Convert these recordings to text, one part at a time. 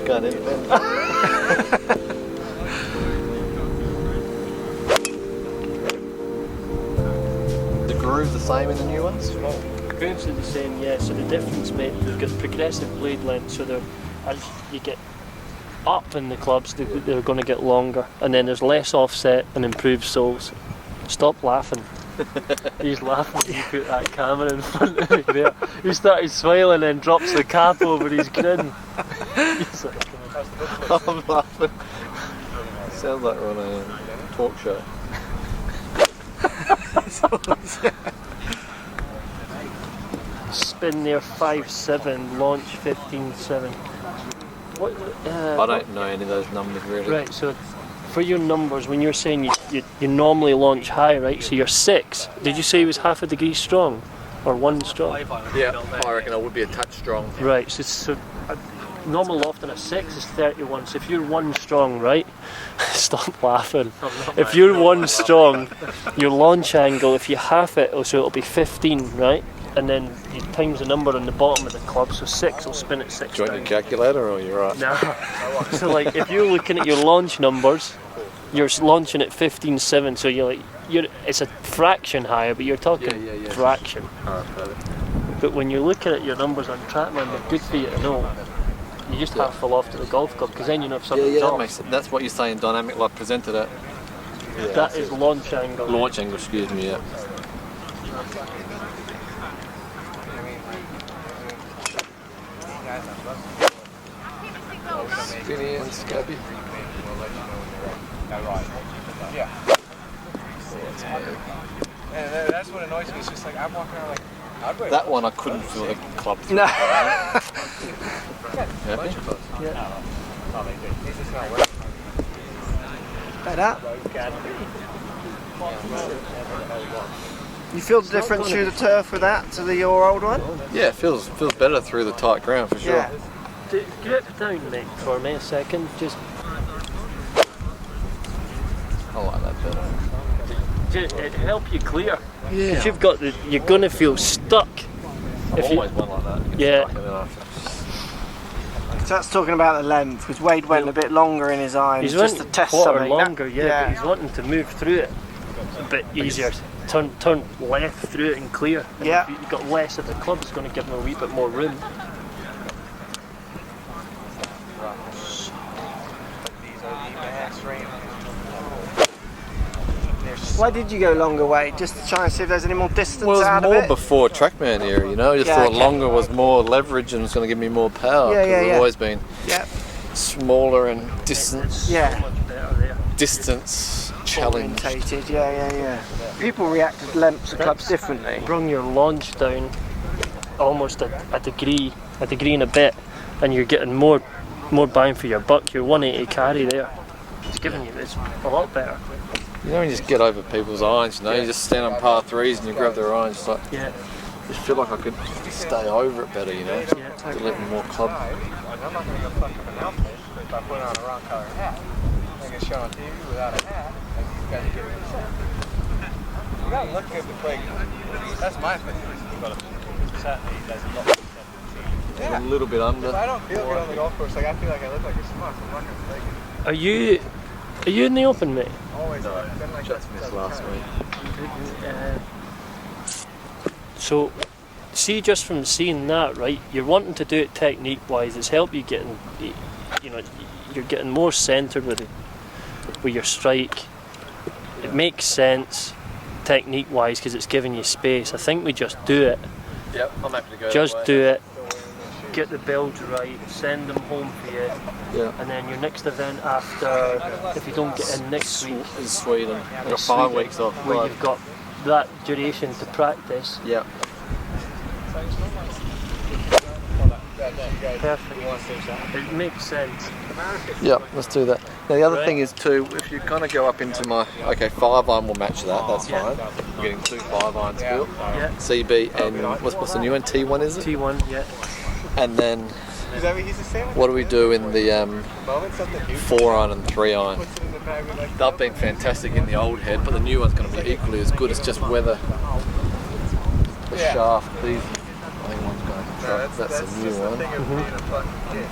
going in. The groove's the same in the new ones? Grooves are the same, yeah. So the difference, mate, you've got progressive blade length, so as you get up in the clubs, they're going to get longer, and then there's less offset and improved soles. Stop laughing. He's laughing when you put that camera in front of me there. He started smiling and drops the cap over his grin. He's like, I'm laughing. Sounds like we're on a talk show. spin there 5.7, launch 15.7. What? I don't know any of those numbers really. Right, so for your numbers, when you're saying you normally launch high, right? So you're 6. Did you say it was half a degree strong, or 1 strong? Yeah, I reckon I would be a touch strong. Right. So normal loft on a 6 is 31. So if you're 1 strong, right? Stop laughing. If you're 1 strong, your launch angle, if you half it, so it'll be 15, right? And then you times the number on the bottom of the club, so 6 will spin at 6 Do you want your calculator or you're right? No. So like if you're looking at your launch numbers, you're launching at 15.7, so it's a fraction higher, but you're talking fraction. But when you're looking at your numbers on TrackMan, they're good for you to know. You just half the loft at the golf club, because then you know if something's off. That makes sense. That's what you're saying, dynamic like presented it. Yeah, that is launch angle. Launch angle, excuse me, yeah. Skinny and scabby. Yeah. And that's what annoys me. It's just like I'm walking around like. That one I couldn't feel the club through. No. Happy? Yeah. Better. You feel the difference through the turf with that to your old one? Yeah, it feels better through the tight ground for sure. Yeah. Grip down, mate, for me a second. Just. I like that better. It help you clear. Yeah. If you've got you're gonna feel stuck. I've always won like that. Yeah. So that's talking about the length, because Wade went a bit longer in his irons He's just to wanting test quarter something. longer, but he's wanting to move through it a bit easier. Turn left through it and clear. And Yeah. if you've got less of the club, it's going to give him a wee bit more room. Why did you go longer, Wade? Just to try and see if there's any more distance Well, out it of was it? more before TrackMan era, you know. I just thought longer was more leverage and it's going to give me more power. We've always been smaller and distance. Yeah. Much better there. Distance challenged. Orientated, yeah. People react to lengths of clubs differently. Bring your launch down almost a degree and a bit, and you're getting more bang for your buck. Your 180 carry there. It's a lot better. You know when you just get over people's irons, you know, you just stand on par 3s and you grab their irons, just like, Yeah. just feel like I could stay over it better, you know, Yeah. to let me more club. I'm not going to go fuck up an outfit if I put on a wrong color hat. I get shown on TV without a hat, and these guys are getting upset. You gotta look good to play. That's my opinion. But certainly there's a lot of A little bit under. If I don't feel good on the golf course, like I feel like I look like a schmuck. I'm not gonna play good. Are you in the open, mate? Always No, been like just that missed last week. So, see, just from seeing that, right? You're wanting to do it technique-wise. It's helped you getting, you're getting more centered with your strike. It makes sense technique-wise because it's giving you space. I think we just do it. Yep, I'm happy to go. Just do it. Get the builds right. Send them home for you. Yeah. And then your next event after, if you don't get in next week, In Sweden. I've got is 5 Sweden, weeks off. where you've got that duration to practice. Yeah. Perfect. It makes sense. Yeah, let's do that. Now the other Right. thing is too, if you kind of go up into my, 5 iron will match that, that's fine. We're getting 2 5 irons built. Yeah. CB and what's the new one? T1 is it? T1, yeah. And then He's the same. what do we do in the Moment, something huge. 4 iron and 3 iron? Puts it in the bag with like. They've been fantastic in the old head, but the new one's going to be equally as good. It's just whether the shaft, these, I think one's going to truck. That's a new just the one. thing of being a fucking kid.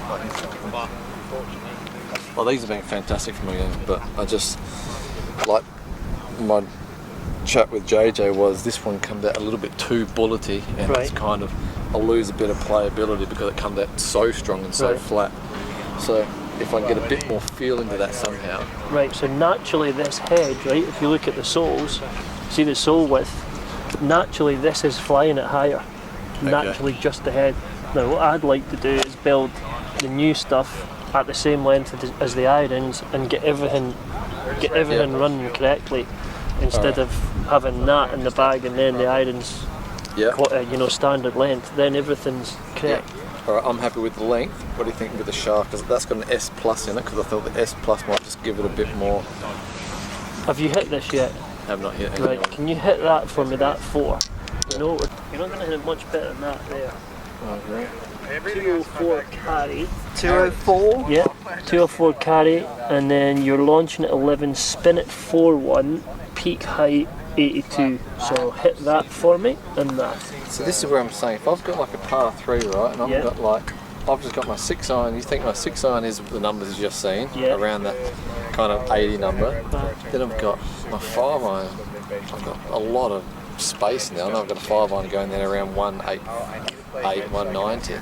Well, these have been fantastic for me, but I just, like my chat with JJ was, this one comes out a little bit too bullety, and it's kind of, I'll lose a bit of playability because it comes out so strong and so flat. So if I can get a bit more feel into that somehow. Right, so naturally this head, right, if you look at the soles, see the sole width, naturally this is flying it higher. Naturally just the head. Now what I'd like to do is build the new stuff at the same length as the irons and get everything running correctly, instead of having that in the bag and then the irons standard length, then everything's correct. Alright, I'm happy with the length. What do you think with the shark? Because that's got an S plus in it, because I thought the S plus might just give it a bit more. Have you hit this yet? I have not hit. Right, can you hit that for me, that 4? You know, you're not going to hit it much better than that there. Okay. 204 carry. 204? Yeah, 204 carry, and then you're launching at 11, spin at 4-1, peak height 82. So hit that for me, and that. So this is where I'm saying, if I've got like a par 3, right, and I've got like, I've just got my 6 iron, you think my 6 iron is the numbers you've just seen, around that kind of 80 number, then I've got my 5 iron, I've got a lot of space now, and I've got a 5 iron going there around 188, 190.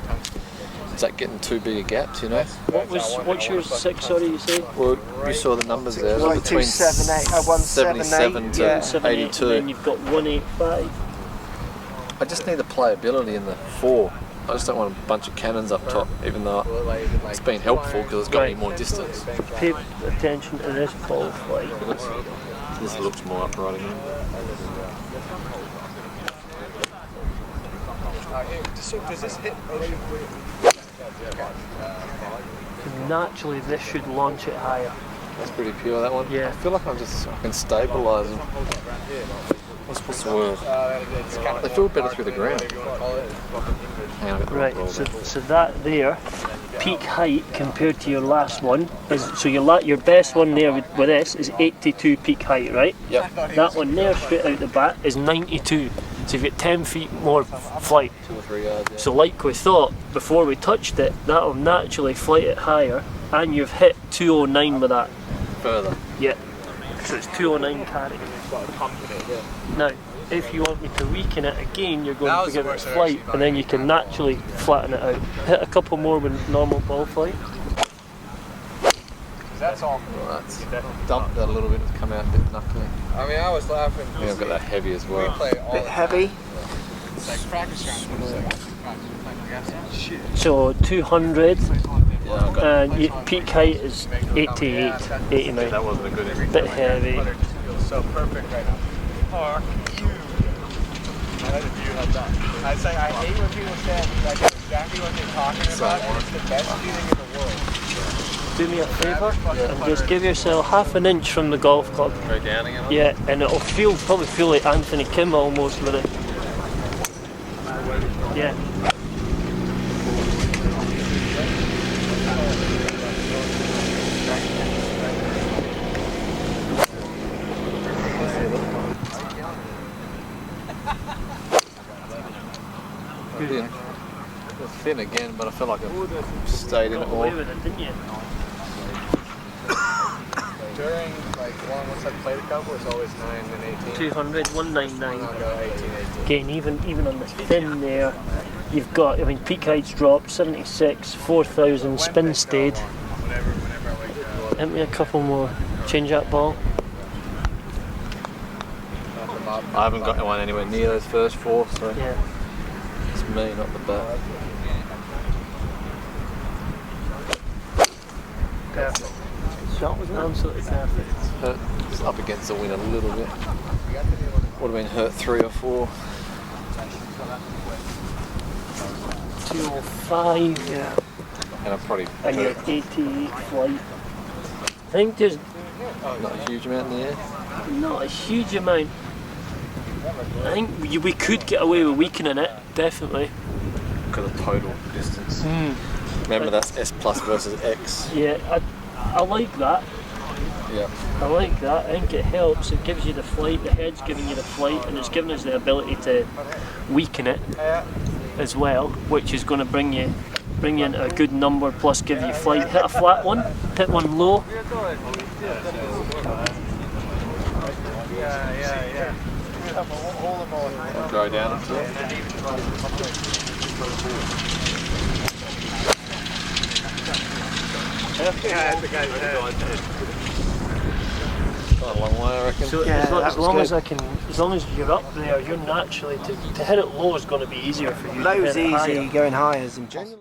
Is that getting too big a gap, you know? What's your 6, sorry, you say? Well, you saw the numbers there, Like between 77 to 82. And then you've got 185. I just need the playability in the 4. I just don't want a bunch of cannons up top, even though it's been helpful because it's got me more distance. Pay attention to this ball flight. This looks more upright again. So does this hit ocean? Naturally, this should launch it higher. That's pretty pure, that one. Yeah. I feel like I'm just fucking stabilising. What's the word? They feel better through the ground. Hang on, I've got the Right, roll there. so that there, peak height compared to your last one, is so your best one there with this is 82 peak height, right? Yep. That one there, straight out the bat, is 92. So you've got 10 feet more flight. 2 or 3 yards. Yeah. So like we thought, before we touched it, that'll naturally flight it higher, and you've hit 209 with that. Further. Yeah. So it's 209 carry. Now, if you want me to weaken it again, you're going to give it flight, and then you can naturally flatten it out. Hit a couple more with normal ball flight. That's all. Well, that's dumped that a little bit, it's come out a bit knuckly. I mean, I was laughing. Yeah, I've got that heavy as We well. play all Bit heavy. It's like practice round. Shit. So 200, Yeah, I've got and peak height is 88, 89. that wasn't a good image. Bit heavy. So perfect right now. Fuck you. I like the view like that. I say I hate when people say like exactly what they're talking about, and it's the best feeling in the world. Do me a favour and just give yourself half an inch from the golf club. Go down again. Yeah, and it'll probably feel like Anthony Kim almost with it. Yeah. Thin. It's thin again, but I feel like I've stayed in it Got more. away with it, didn't you? During like what's that play the couple? It's always 9 and 18. 200, 199. I'll go 18. Again, even on the thin there, you've got, I mean, peak heights dropped, 76, 4,000, spin stayed. Whenever I wake up. Hit me a couple more. Change that ball. I haven't got one anywhere near those first 4, so Yeah. it's me, not the bat. Perfect. Shot was absolutely perfect. It's up against the wind a little bit. Would have been hurt 3 or 4. 205. Yeah. And I'm probably And you're hurt 88 flight. I think there's not a huge amount in the air. not a huge amount. I think we could get away with weakening it, definitely. Because of total distance. Remember, that's S plus versus X. Yeah, I like that. Yeah. I like that. I think it helps. It gives you the flight. The head's giving you the flight, and it's giving us the ability to weaken it as well, which is going to bring you bring you into a good number plus give you flight. Hit a flat one, hit one low. Yeah. Dry down. Yeah, the guy's head. A long way, I reckon. So Yeah, as long as you're up there, you're naturally to hit it low is going to be easier for you. Low's to hit it easy, higher. going higher is in general.